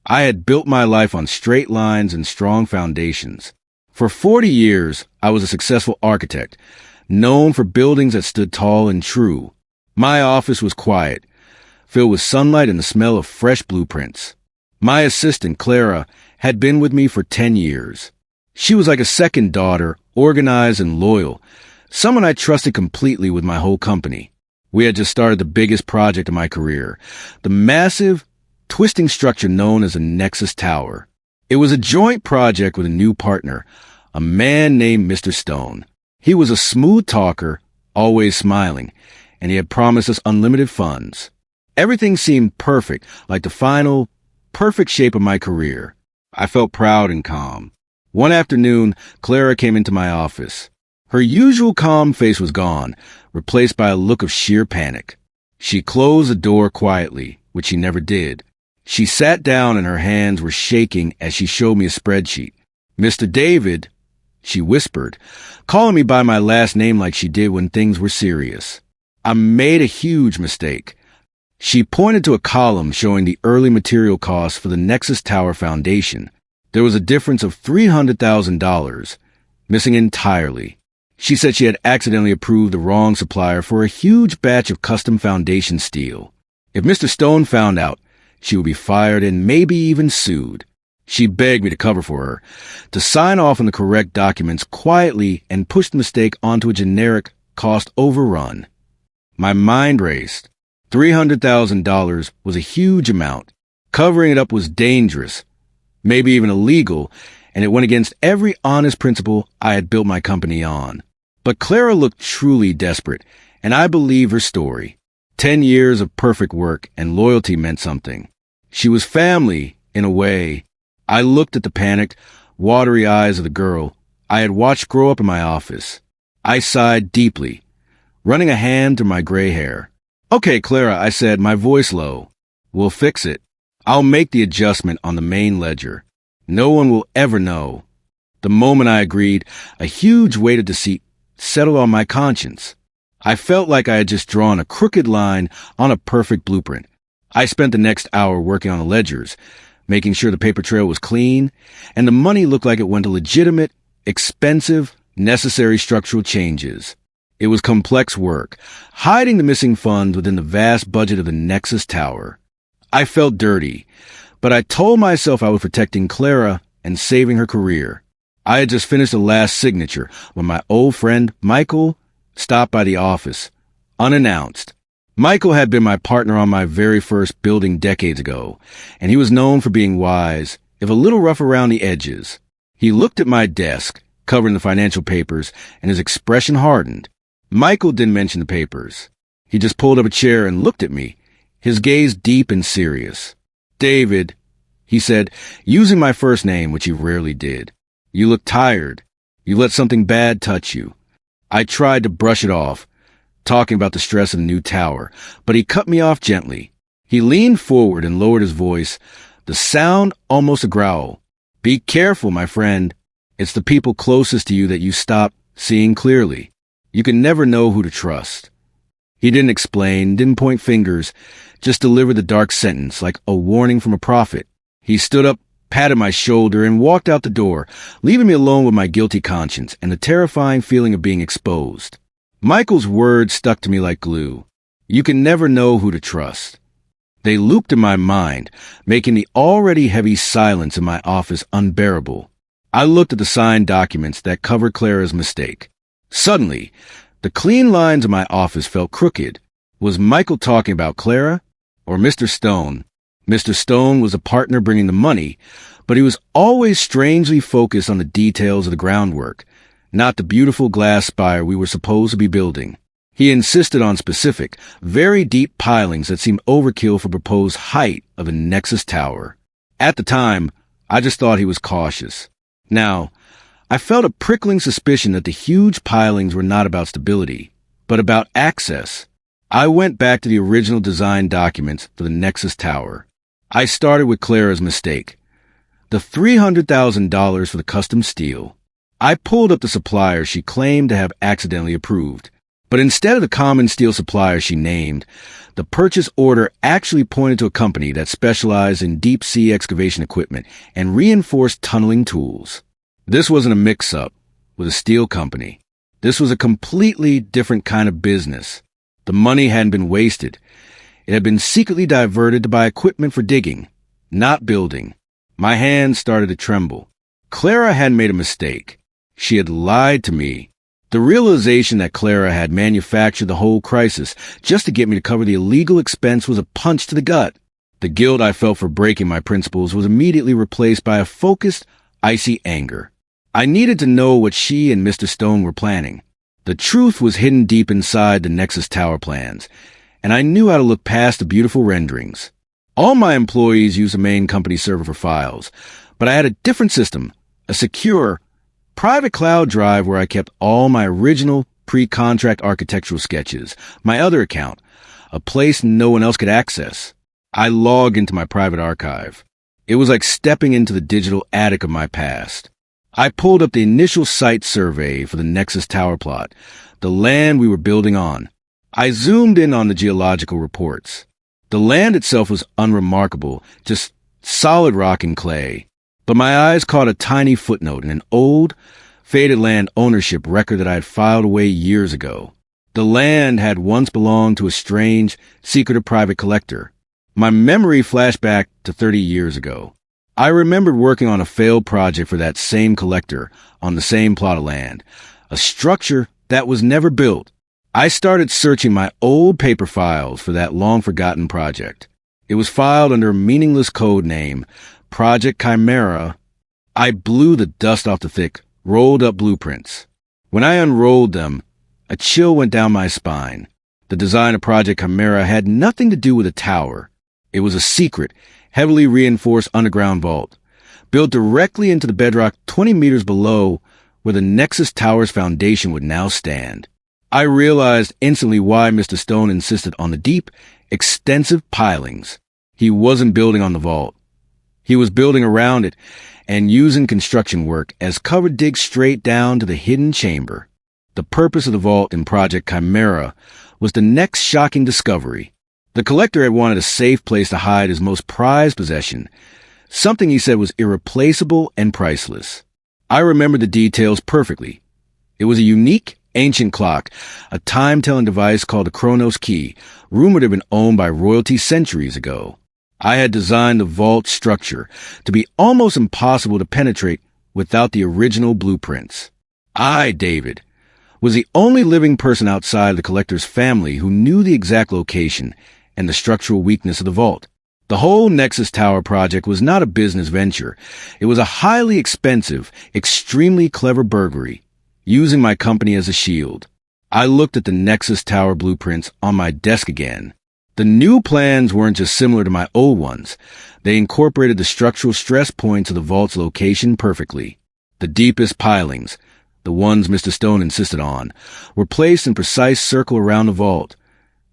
I had built my life on straight lines and strong foundations. For 40 years, I was a successful architect, known for buildings that stood tall and true. My office was quiet, filled with sunlight and the smell of fresh blueprints. My assistant, Clara, had been with me for 10 years. She was like a second daughter, organized and loyal, someone I trusted completely with my whole company. We had just started the biggest project of my career, the massive, twisting structure known as the Nexus Tower. It was a joint project with a new partner, a man named Mr. Stone. He was a smooth talker, always smiling, and he had promised us unlimited funds. Everything seemed perfect, like the final, perfect shape of my career. I felt proud and calm. One afternoon, Clara came into my office. Her usual calm face was gone, replaced by a look of sheer panic. She closed the door quietly, which she never did. She sat down and her hands were shaking as she showed me a spreadsheet. "Mr. David," she whispered, calling me by my last name like she did when things were serious. "I made a huge mistake." She pointed to a column showing the early material costs for the Nexus Tower foundation. There was a difference of $300,000, missing entirely. She said she had accidentally approved the wrong supplier for a huge batch of custom foundation steel. If Mr. Stone found out, she would be fired and maybe even sued. She begged me to cover for her, to sign off on the correct documents quietly and push the mistake onto a generic cost overrun. My mind raced. $300,000 was a huge amount. Covering it up was dangerous, maybe even illegal, and it went against every honest principle I had built my company on. But Clara looked truly desperate, and I believe her story. 10 years of perfect work and loyalty meant something. She was family, in a way. I looked at the panicked, watery eyes of the girl I had watched grow up in my office. I sighed deeply, running a hand through my gray hair. "Okay, Clara," I said, my voice low. "We'll fix it. I'll make the adjustment on the main ledger. No one will ever know." The moment I agreed, a huge weight of deceit settled on my conscience. I felt like I had just drawn a crooked line on a perfect blueprint. I spent the next hour working on the ledgers, making sure the paper trail was clean, and the money looked like it went to legitimate, expensive, necessary structural changes. It was complex work, hiding the missing funds within the vast budget of the Nexus Tower. I felt dirty, but I told myself I was protecting Clara and saving her career. I had just finished the last signature when my old friend, Michael, stopped by the office, unannounced. Michael had been my partner on my very first building decades ago, and he was known for being wise, if a little rough around the edges. He looked at my desk, covering the financial papers, and his expression hardened. Michael didn't mention the papers. He just pulled up a chair and looked at me, his gaze deep and serious. "David," he said, using my first name, which he rarely did. "You look tired. You let something bad touch you." I tried to brush it off, talking about the stress of the new tower, but he cut me off gently. He leaned forward and lowered his voice, the sound almost a growl. "Be careful, my friend. It's the people closest to you that you stop seeing clearly. You can never know who to trust." He didn't explain, didn't point fingers, just delivered the dark sentence like a warning from a prophet. He stood up, patted my shoulder, and walked out the door, leaving me alone with my guilty conscience and the terrifying feeling of being exposed. Michael's words stuck to me like glue. You can never know who to trust. They looped in my mind, making the already heavy silence in my office unbearable. I looked at the signed documents that covered Clara's mistake. Suddenly, the clean lines of my office felt crooked. Was Michael talking about Clara or Mr. Stone? Mr. Stone was a partner bringing the money, but he was always strangely focused on the details of the groundwork, not the beautiful glass spire we were supposed to be building. He insisted on specific, very deep pilings that seemed overkill for proposed height of the Nexus Tower. At the time, I just thought he was cautious. Now, I felt a prickling suspicion that the huge pilings were not about stability, but about access. I went back to the original design documents for the Nexus Tower. I started with Clara's mistake, the $300,000 for the custom steel. I pulled up the supplier she claimed to have accidentally approved, but instead of the common steel supplier she named, The purchase order actually pointed to a company that specialized in deep-sea excavation equipment and reinforced tunneling tools. This wasn't a mix-up with a steel company. This was a completely different kind of business. The money hadn't been wasted. It had been secretly diverted to buy equipment for digging, not building. My hands started to tremble. Clara had made a mistake. She had lied to me. The realization that Clara had manufactured the whole crisis just to get me to cover the illegal expense was a punch to the gut. The guilt I felt for breaking my principles was immediately replaced by a focused, icy anger. I needed to know what she and Mr. Stone were planning. The truth was hidden deep inside the Nexus Tower plans, and I knew how to look past the beautiful renderings. All my employees used the main company server for files, but I had a different system, a secure, private cloud drive where I kept all my original pre-contract architectural sketches, my other account, a place no one else could access. I logged into my private archive. It was like stepping into the digital attic of my past. I pulled up the initial site survey for the Nexus Tower plot, the land we were building on. I zoomed in on the geological reports. The land itself was unremarkable, just solid rock and clay. But my eyes caught a tiny footnote in an old, faded land ownership record that I had filed away years ago. The land had once belonged to a strange, secretive private collector. My memory flashed back to 30 years ago. I remembered working on a failed project for that same collector on the same plot of land, a structure that was never built. I started searching my old paper files for that long-forgotten project. It was filed under a meaningless code name, Project Chimera. I blew the dust off the thick, rolled-up blueprints. When I unrolled them, a chill went down my spine. The design of Project Chimera had nothing to do with a tower. It was a secret, heavily reinforced underground vault, built directly into the bedrock 20 meters below where the Nexus Tower's foundation would now stand. I realized instantly why Mr. Stone insisted on the deep, extensive pilings. He wasn't building on the vault. He was building around it and using construction work as cover digs straight down to the hidden chamber. The purpose of the vault in Project Chimera was the next shocking discovery. The collector had wanted a safe place to hide his most prized possession, something he said was irreplaceable and priceless. I remembered the details perfectly. It was a unique, ancient clock, a time-telling device called the Chronos Key, rumored to have been owned by royalty centuries ago. I had designed the vault structure to be almost impossible to penetrate without the original blueprints. I, David, was the only living person outside of the collector's family who knew the exact location and the structural weakness of the vault. The whole Nexus Tower project was not a business venture. It was a highly expensive, extremely clever burglary, using my company as a shield. I looked at the Nexus Tower blueprints on my desk again. The new plans weren't just similar to my old ones. They incorporated the structural stress points of the vault's location perfectly. The deepest pilings, the ones Mr. Stone insisted on, were placed in precise circle around the vault,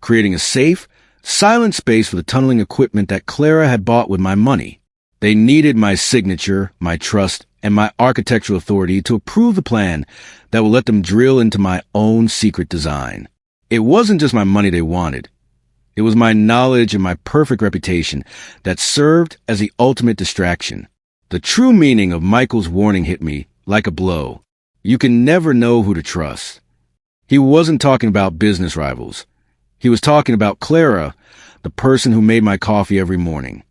creating a safe, silent space for the tunneling equipment that Clara had bought with my money. They needed my signature, my trust, and my architectural authority to approve the plan that would let them drill into my own secret design. It wasn't just my money they wanted. It was my knowledge and my perfect reputation that served as the ultimate distraction. The true meaning of Michael's warning hit me like a blow. You can never know who to trust. He wasn't talking about business rivals. He was talking about Clara, the person who made my coffee every morning.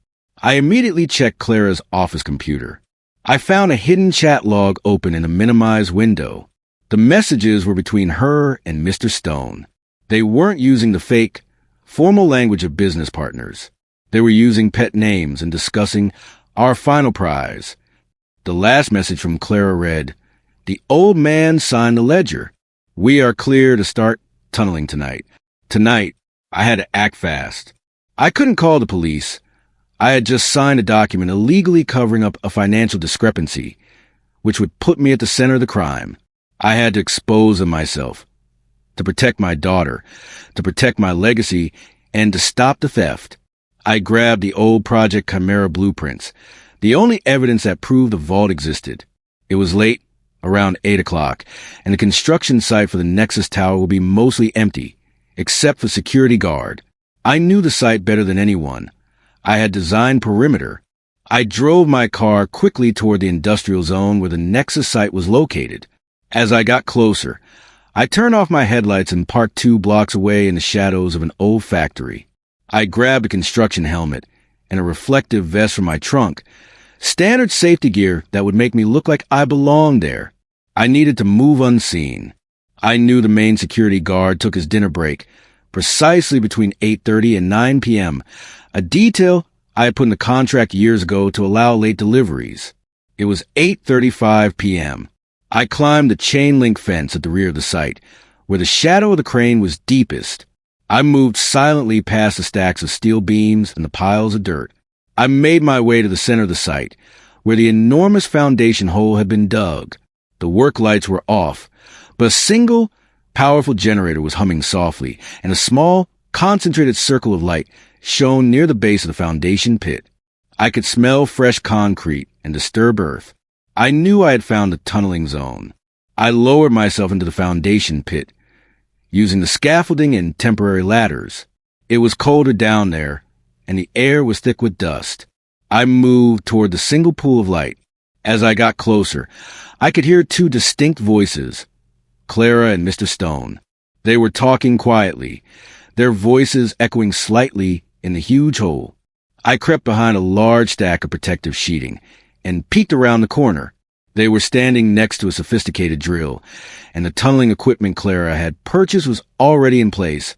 I immediately checked Clara's office computer. I found a hidden chat log open in a minimized window. The messages were between her and Mr. Stone. They weren't using the fake, formal language of business partners. They were using pet names and discussing our final prize. The last message from Clara read, "The old man signed the ledger. We are clear to start tunneling tonight." Tonight, I had to act fast. I couldn't call the police. I had just signed a document illegally covering up a financial discrepancy, which would put me at the center of the crime. I had to expose them myself, to protect my daughter, to protect my legacy, and to stop the theft. I grabbed the old Project Chimera blueprints, the only evidence that proved the vault existed. It was late, around 8 o'clock, and the construction site for the Nexus Tower would be mostly empty, except for security guard. I knew the site better than anyone. I had designed perimeter. I drove my car quickly toward the industrial zone where the Nexus site was located. As I got closer, I turned off my headlights and parked 2 blocks away in the shadows of an old factory. I grabbed a construction helmet and a reflective vest from my trunk, standard safety gear that would make me look like I belonged there. I needed to move unseen. I knew the main security guard took his dinner break precisely between 8:30 and 9 p.m., a detail I had put in the contract years ago to allow late deliveries. It was 8:35 p.m. I climbed the chain-link fence at the rear of the site, where the shadow of the crane was deepest. I moved silently past the stacks of steel beams and the piles of dirt. I made my way to the center of the site, where the enormous foundation hole had been dug. The work lights were off, but a single, powerful generator was humming softly, and a small, concentrated circle of light shone near the base of the foundation pit. I could smell fresh concrete and disturbed earth. I knew I had found the tunneling zone. I lowered myself into the foundation pit, using the scaffolding and temporary ladders. It was colder down there, and the air was thick with dust. I moved toward the single pool of light. As I got closer, I could hear 2 distinct voices, Clara and Mr. Stone. They were talking quietly, their voices echoing slightly in the huge hole. I crept behind a large stack of protective sheeting and peeked around the corner. They were standing next to a sophisticated drill, and the tunneling equipment Clara had purchased was already in place,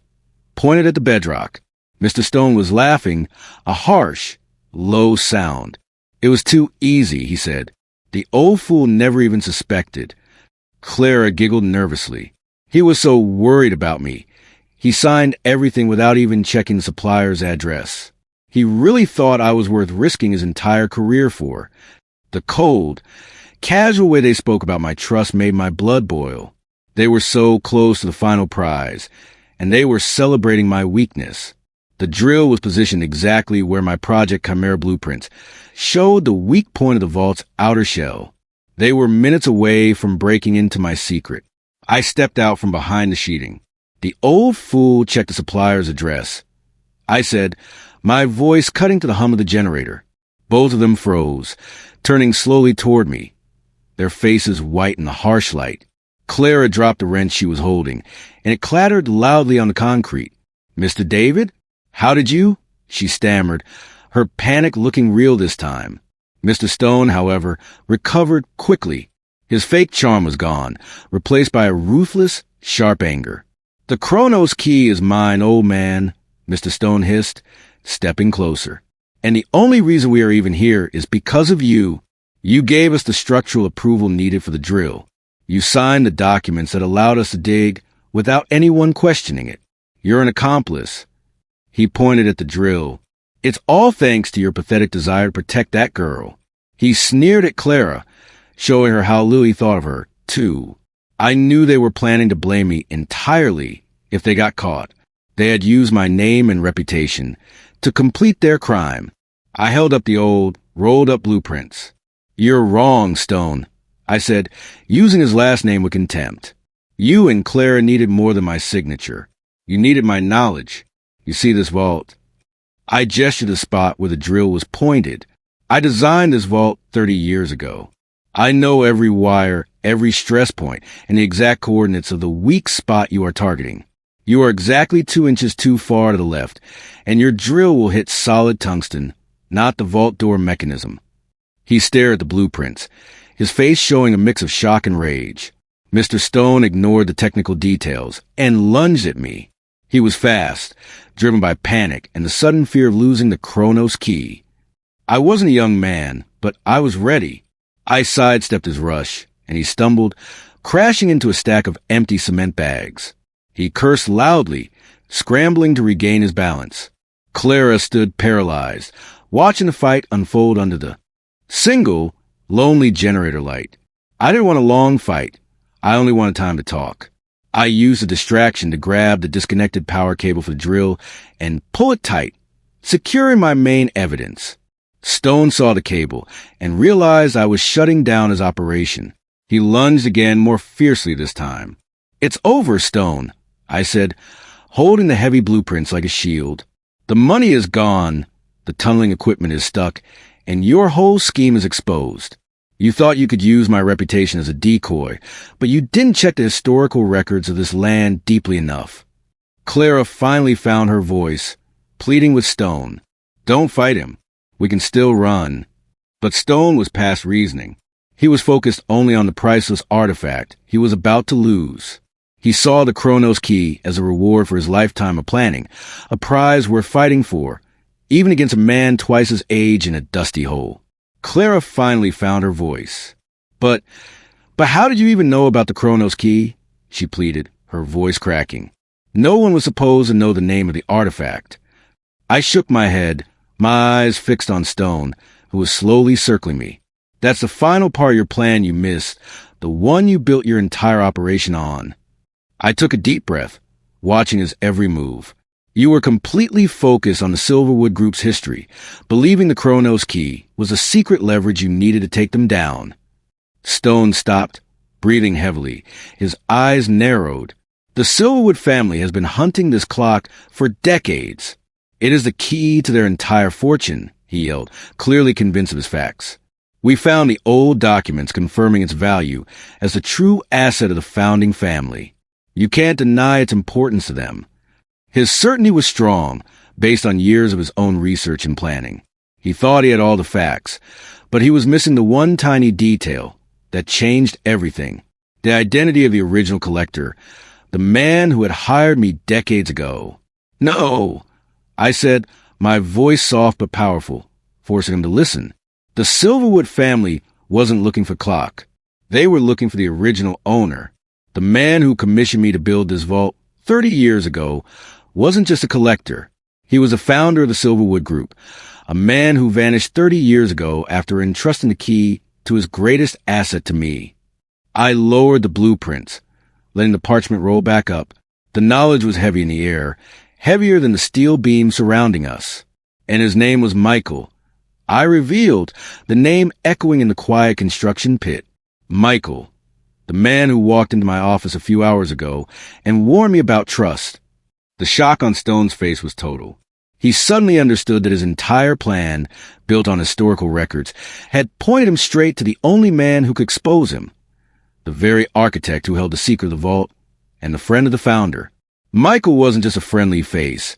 pointed at the bedrock. Mr. Stone was laughing, a harsh, low sound. It was too easy, he said. The old fool never even suspected. Clara giggled nervously. He was so worried about me. He signed everything without even checking the supplier's address. He really thought I was worth risking his entire career for. The cold, casual way they spoke about my trust made my blood boil. They were so close to the final prize, and they were celebrating my weakness. The drill was positioned exactly where my Project Chimera blueprints showed the weak point of the vault's outer shell. They were minutes away from breaking into my secret. I stepped out from behind the sheeting. The old fool checked the supplier's address. I said, my voice cutting to the hum of the generator. Both of them froze, turning slowly toward me, their faces white in the harsh light. Clara dropped the wrench she was holding, and it clattered loudly on the concrete. Mr. David? How did you? She stammered, her panic looking real this time. Mr. Stone, however, recovered quickly. His fake charm was gone, replaced by a ruthless, sharp anger. The Chronos Key is mine, old man, Mr. Stone hissed, stepping closer. And the only reason we are even here is because of you. You gave us the structural approval needed for the drill. You signed the documents that allowed us to dig without anyone questioning it. You're an accomplice. He pointed at the drill. It's all thanks to your pathetic desire to protect that girl. He sneered at Clara, showing her how little he thought of her, too. I knew they were planning to blame me entirely if they got caught. They had used my name and reputation to complete their crime. I held up the old, rolled-up blueprints. You're wrong, Stone, I said, using his last name with contempt. You and Clara needed more than my signature. You needed my knowledge. You see this vault? I gestured to the spot where the drill was pointed. I designed this vault 30 years ago. I know every wire, every stress point, and the exact coordinates of the weak spot you are targeting. You are exactly 2 inches too far to the left, and your drill will hit solid tungsten, not the vault door mechanism. He stared at the blueprints, his face showing a mix of shock and rage. Mr. Stone ignored the technical details and lunged at me. He was fast, driven by panic and the sudden fear of losing the Chronos Key. I wasn't a young man, but I was ready. I sidestepped his rush, and he stumbled, crashing into a stack of empty cement bags. He cursed loudly, scrambling to regain his balance. Clara stood paralyzed, watching the fight unfold under the single, lonely generator light. I didn't want a long fight. I only wanted time to talk. I used a distraction to grab the disconnected power cable for the drill and pull it tight, securing my main evidence. Stone saw the cable and realized I was shutting down his operation. He lunged again, more fiercely this time. It's over, Stone, I said, holding the heavy blueprints like a shield. The money is gone, the tunneling equipment is stuck, and your whole scheme is exposed. You thought you could use my reputation as a decoy, but you didn't check the historical records of this land deeply enough. Clara finally found her voice, pleading with Stone. Don't fight him. We can still run. But Stone was past reasoning. He was focused only on the priceless artifact he was about to lose. He saw the Chronos Key as a reward for his lifetime of planning, a prize worth fighting for, even against a man twice his age in a dusty hole. Clara finally found her voice. But how did you even know about the Chronos Key? She pleaded, her voice cracking. No one was supposed to know the name of the artifact. I shook my head, my eyes fixed on Stone, who was slowly circling me. That's the final part of your plan you missed, the one you built your entire operation on. I took a deep breath, watching his every move. You were completely focused on the Silverwood Group's history, believing the Chronos Key was a secret leverage you needed to take them down. Stone stopped, breathing heavily, his eyes narrowed. The Silverwood family has been hunting this clock for decades. It is the key to their entire fortune, he yelled, clearly convinced of his facts. We found the old documents confirming its value as the true asset of the founding family. You can't deny its importance to them. His certainty was strong, based on years of his own research and planning. He thought he had all the facts, but he was missing the one tiny detail that changed everything. The identity of the original collector, the man who had hired me decades ago. No, I said, my voice soft but powerful, forcing him to listen. The Silverwood family wasn't looking for clock. They were looking for the original owner. The man who commissioned me to build this vault 30 years ago wasn't just a collector. He was a founder of the Silverwood Group, a man who vanished 30 years ago after entrusting the key to his greatest asset to me. I lowered the blueprints, letting the parchment roll back up. The knowledge was heavy in the air, heavier than the steel beam surrounding us. And his name was Michael. I revealed, the name echoing in the quiet construction pit. Michael, the man who walked into my office a few hours ago and warned me about trust. The shock on Stone's face was total. He suddenly understood that his entire plan, built on historical records, had pointed him straight to the only man who could expose him, the very architect who held the secret of the vault and the friend of the founder. Michael wasn't just a friendly face.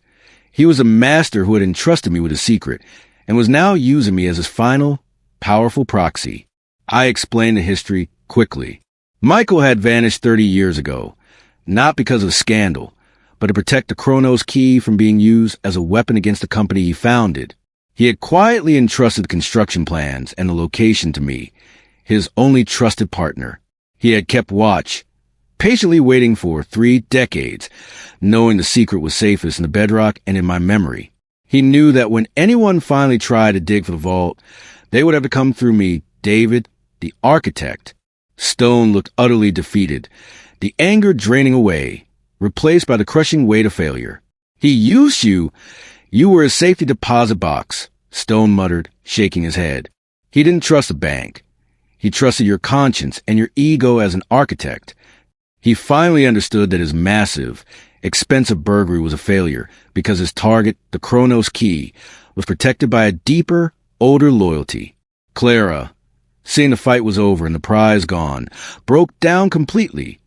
He was a master who had entrusted me with a secret and was now using me as his final, powerful proxy. I explained the history quickly. Michael had vanished 30 years ago, not because of a scandal, but to protect the Chronos Key from being used as a weapon against the company he founded. He had quietly entrusted the construction plans and the location to me, his only trusted partner. He had kept watch, patiently waiting for 3 decades, knowing the secret was safest in the bedrock and in my memory. He knew that when anyone finally tried to dig for the vault, they would have to come through me, David, the architect. Stone looked utterly defeated, the anger draining away, replaced by the crushing weight of failure. He used you. You were a safety deposit box, Stone muttered, shaking his head. He didn't trust the bank. He trusted your conscience and your ego as an architect. He finally understood that his massive, expensive burglary was a failure because his target, the Chronos Key, was protected by a deeper, older loyalty. Clara, seeing the fight was over and the prize gone, broke down completely,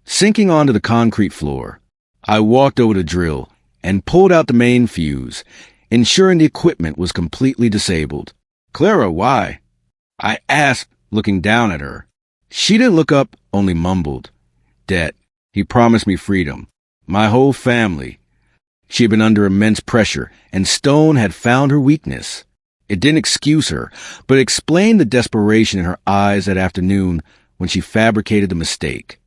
sinking onto the concrete floor. I walked over to the drill and pulled out the main fuse, ensuring the equipment was completely disabled. Clara, why? I asked, looking down at her. She didn't look up, only mumbled. Debt. He promised me freedom. My whole family. She had been under immense pressure, and Stone had found her weakness. It didn't excuse her, but explained the desperation in her eyes that afternoon when she fabricated the mistake.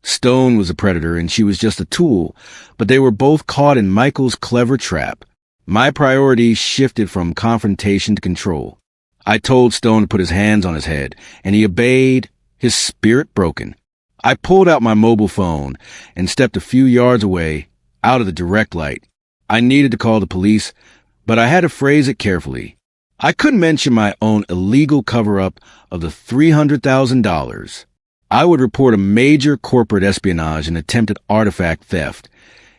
Stone was a predator and she was just a tool, but they were both caught in Michael's clever trap. My priorities shifted from confrontation to control. I told Stone to put his hands on his head, and he obeyed, his spirit broken. I pulled out my mobile phone and stepped a few yards away, out of the direct light. I needed to call the police, but I had to phrase it carefully. I couldn't mention my own illegal cover-up of the $300,000. I would report a major corporate espionage and attempted artifact theft,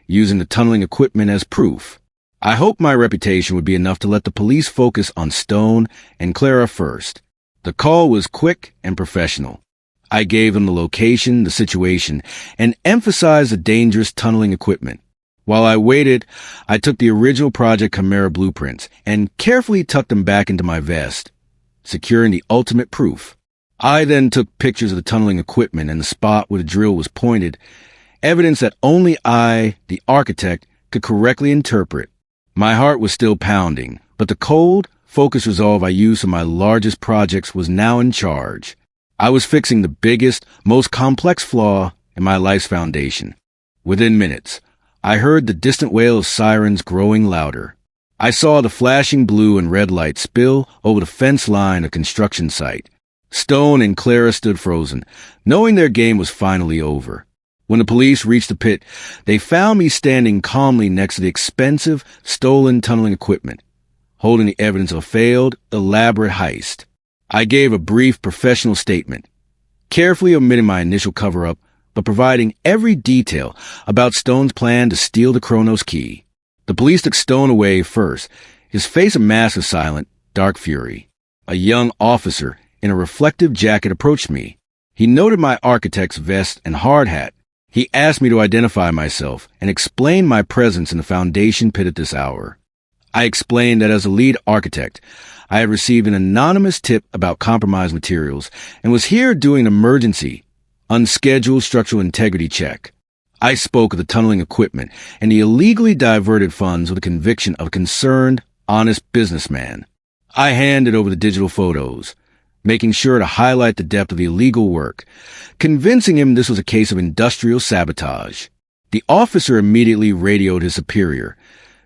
using the tunneling equipment as proof. I hoped my reputation would be enough to let the police focus on Stone and Clara first. The call was quick and professional. I gave them the location, the situation, and emphasized the dangerous tunneling equipment. While I waited, I took the original Project Chimera blueprints and carefully tucked them back into my vest, securing the ultimate proof. I then took pictures of the tunneling equipment and the spot where the drill was pointed, evidence that only I, the architect, could correctly interpret. My heart was still pounding, but the cold, focused resolve I used for my largest projects was now in charge. I was fixing the biggest, most complex flaw in my life's foundation. Within minutes, I heard the distant wail of sirens growing louder. I saw the flashing blue and red lights spill over the fence line of construction site. Stone and Clara stood frozen, knowing their game was finally over. When the police reached the pit, they found me standing calmly next to the expensive, stolen tunneling equipment, holding the evidence of a failed, elaborate heist. I gave a brief professional statement, carefully omitting my initial cover-up, but providing every detail about Stone's plan to steal the Chronos Key. The police took Stone away first, his face a mask of silent, dark fury. A young officer in a reflective jacket approached me. He noted my architect's vest and hard hat. He asked me to identify myself and explain my presence in the foundation pit at this hour. I explained that as a lead architect, I had received an anonymous tip about compromised materials and was here doing an emergency, unscheduled structural integrity check. I spoke of the tunneling equipment and the illegally diverted funds with the conviction of a concerned, honest businessman. I handed over the digital photos, making sure to highlight the depth of the illegal work, convincing him this was a case of industrial sabotage. The officer immediately radioed his superior,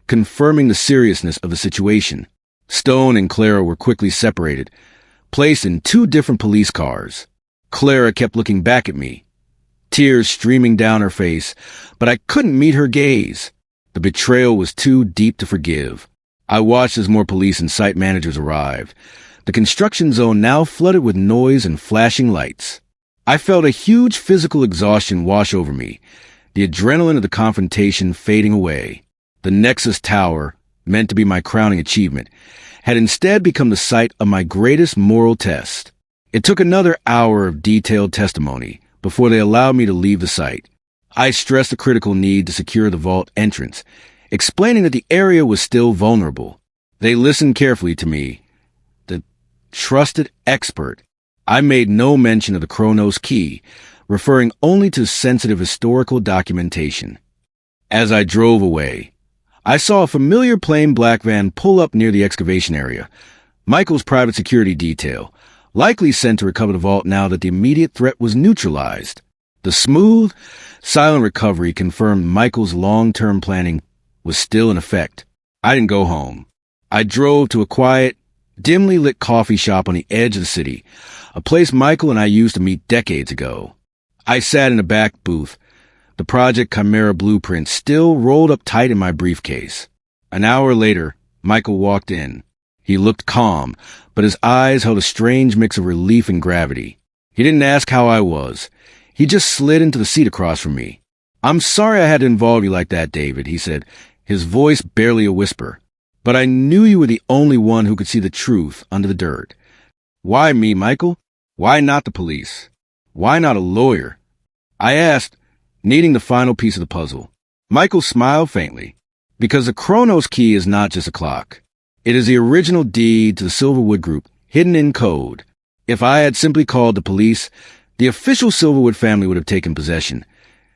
confirming the seriousness of the situation. Stone and Clara were quickly separated, placed in 2 different police cars. Clara kept looking back at me, tears streaming down her face, but I couldn't meet her gaze. The betrayal was too deep to forgive. I watched as more police and site managers arrived, the construction zone now flooded with noise and flashing lights. I felt a huge physical exhaustion wash over me, the adrenaline of the confrontation fading away. The Nexus Tower, meant to be my crowning achievement, had instead become the site of my greatest moral test. It took another hour of detailed testimony before they allowed me to leave the site. I stressed the critical need to secure the vault entrance, explaining that the area was still vulnerable. They listened carefully to me, the trusted expert. I made no mention of the Chronos Key, referring only to sensitive historical documentation. As I drove away, I saw a familiar plain black van pull up near the excavation area, Michael's private security detail, likely sent to recover the vault now that the immediate threat was neutralized. The smooth, silent recovery confirmed Michael's long-term planning was still in effect. I didn't go home. I drove to a quiet, dimly lit coffee shop on the edge of the city, a place Michael and I used to meet decades ago. I sat in the back booth, the Project Chimera blueprint still rolled up tight in my briefcase. An hour later, Michael walked in. He looked calm, but his eyes held a strange mix of relief and gravity. He didn't ask how I was. He just slid into the seat across from me. "I'm sorry I had to involve you like that, David," he said, his voice barely a whisper. "But I knew you were the only one who could see the truth under the dirt." "Why me, Michael? Why not the police? Why not a lawyer?" I asked, needing the final piece of the puzzle. Michael smiled faintly. "Because the Chronos Key is not just a clock. It is the original deed to the Silverwood Group, hidden in code. If I had simply called the police, the official Silverwood family would have taken possession,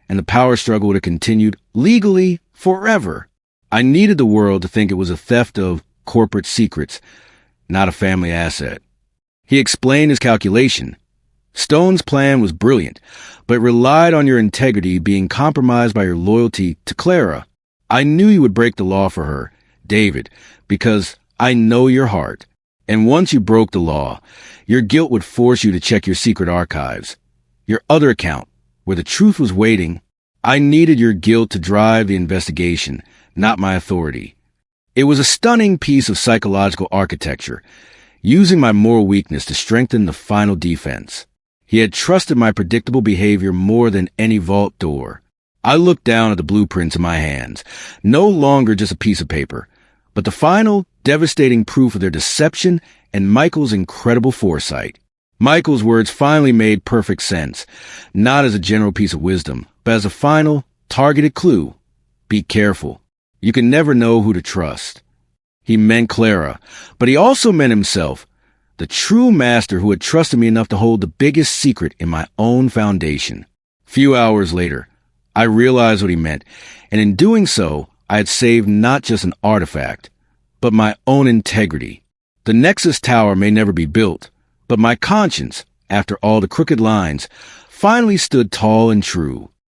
and the power struggle would have continued legally forever. I needed the world to think it was a theft of corporate secrets, not a family asset." He explained his calculation. "Stone's plan was brilliant, but relied on your integrity being compromised by your loyalty to Clara. I knew you would break the law for her, David, because I know your heart. And once you broke the law, your guilt would force you to check your secret archives, your other account, where the truth was waiting. I needed your guilt to drive the investigation, not my authority. It was a stunning piece of psychological architecture, using my moral weakness to strengthen the final defense. He had trusted my predictable behavior more than any vault door. I looked down at the blueprints in my hands, no longer just a piece of paper, but the final, devastating proof of their deception and Michael's incredible foresight. Michael's words finally made perfect sense, not as a general piece of wisdom, but as a final, targeted clue. Be careful. You can never know who to trust. He meant Clara, but he also meant himself, the true master who had trusted me enough to hold the biggest secret in my own foundation. Few hours later, I realized what he meant, and in doing so, I had saved not just an artifact, but my own integrity. The Nexus Tower may never be built, but my conscience, after all the crooked lines, finally stood tall and true.